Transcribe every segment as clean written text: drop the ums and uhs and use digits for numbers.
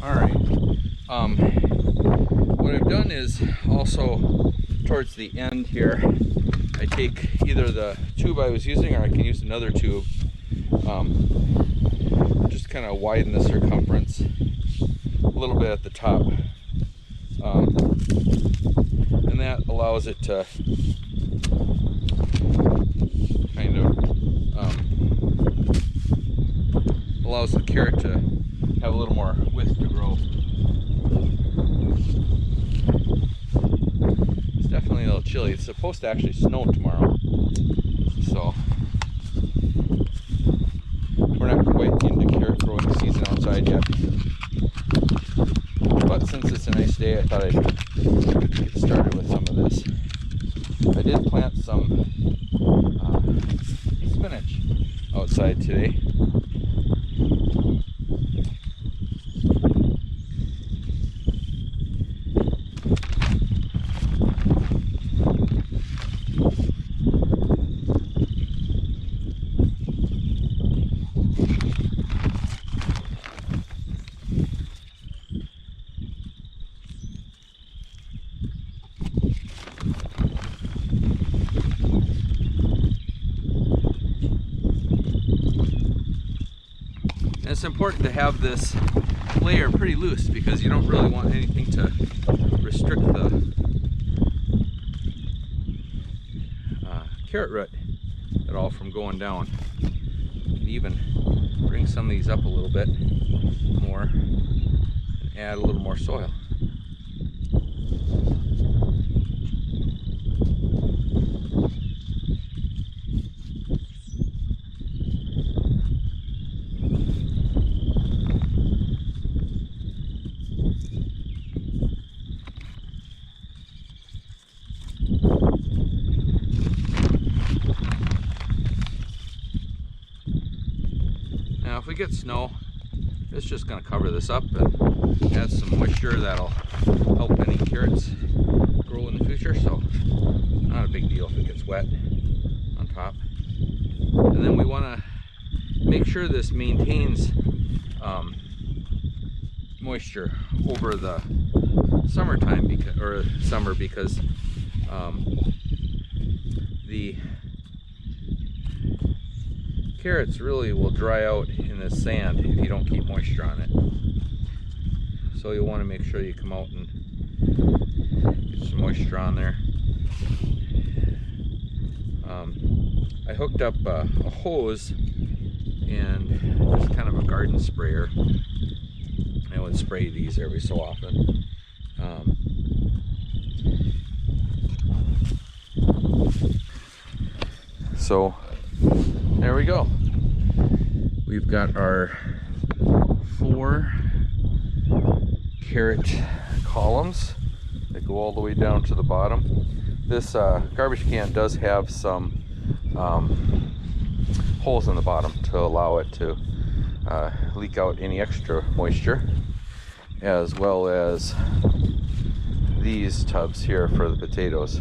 Alright, what I've done is also towards the end here, I take either the tube I was using or I can use another tube, just kind of widen the circumference a little bit at the top, and that allows it to kind of allows the carrot to have a little more width to grow. It's definitely a little chilly. It's supposed to actually snow tomorrow, so we're not quite into carrot growing season outside yet. But since it's a nice day, I thought I'd get started with some of this. I did plant some spinach outside today. And it's important to have this layer pretty loose because you don't really want anything to restrict the carrot root at all from going down. You can even bring some of these up a little bit more and add a little more soil. Now if we get snow, it's just going to cover this up and add some moisture that'll help any carrots grow in the future, so not a big deal if it gets wet on top. And then we want to make sure this maintains moisture over the summertime because the carrots really will dry out in the sand if you don't keep moisture on it. So you'll want to make sure you come out and get some moisture on there. I hooked up a hose and just kind of a garden sprayer. I would spray these every so often. So there we go. We've got our 4 carrot columns that go all the way down to the bottom. This garbage can does have some holes in the bottom to allow it to leak out any extra moisture, as well as these tubs here for the potatoes.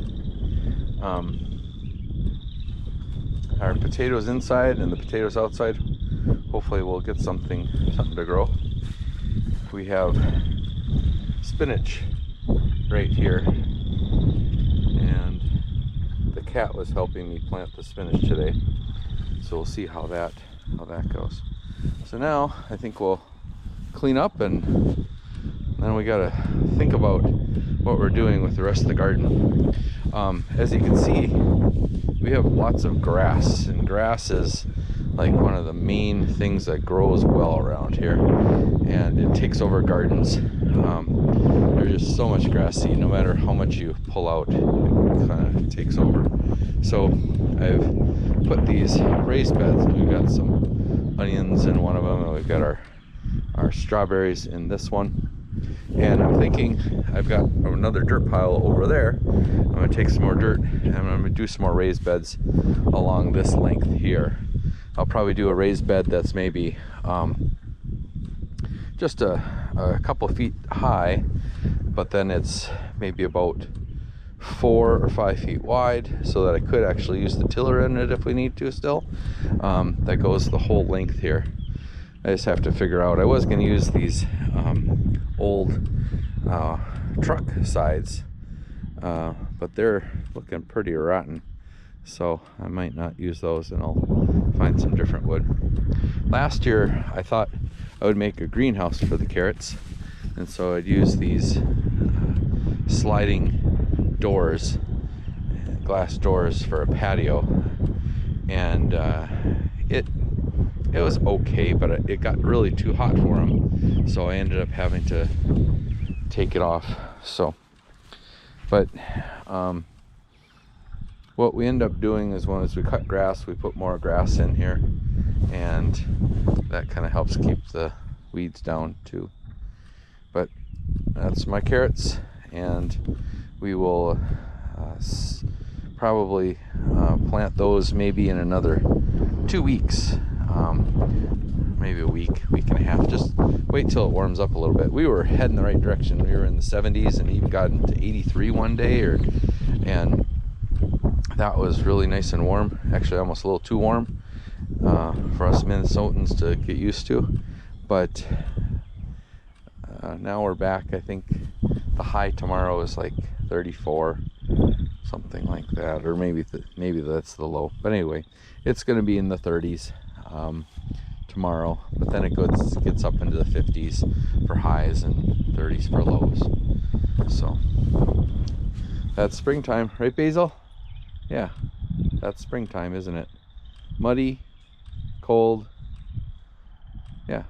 Our potatoes inside and the potatoes outside, hopefully we'll get something to grow. We have spinach right here, and the cat was helping me plant the spinach today, so we'll see how that goes. So now I think we'll clean up, and then we gotta think about what we're doing with the rest of the garden. As you can see, we have lots of grass, and grass is like one of the main things that grows well around here, and it takes over gardens. There's just so much grass seed, no matter how much you pull out, it kind of takes over. So I've put these raised beds, and we've got some onions in one of them, and we've got our strawberries in this one. And I'm thinking I've got another dirt pile over there. I'm going to take some more dirt and I'm going to do some more raised beds along this length here. I'll probably do a raised bed that's maybe just a couple of feet high, but then it's maybe about 4 or 5 feet wide, so that I could actually use the tiller in it if we need to still. That goes the whole length here. I just have to figure out. I was going to use these old truck sides, but they're looking pretty rotten, so I might not use those, and I'll find some different wood. Last year I thought I would make a greenhouse for the carrots, and so I'd use these sliding doors, glass doors, for a patio, and it was okay, but it got really too hot for them, so I ended up having to take it off. So, but what we end up doing is, once we cut grass, we put more grass in here, and that kind of helps keep the weeds down too. But that's my carrots, and we will probably plant those maybe in another 2 weeks, maybe a week and a half. Just wait till it warms up a little bit. We were heading the right direction. We were in the 70s and even got into 83 one day, and that was really nice and warm. Actually, almost a little too warm for us Minnesotans to get used to. But now we're back. I think the high tomorrow is like 34, something like that, or maybe that's the low. But anyway, it's going to be in the 30s tomorrow, but then it gets up into the 50s for highs and 30s for lows. So that's springtime, right, Basil? Yeah, that's springtime, isn't it? Muddy, cold, yeah.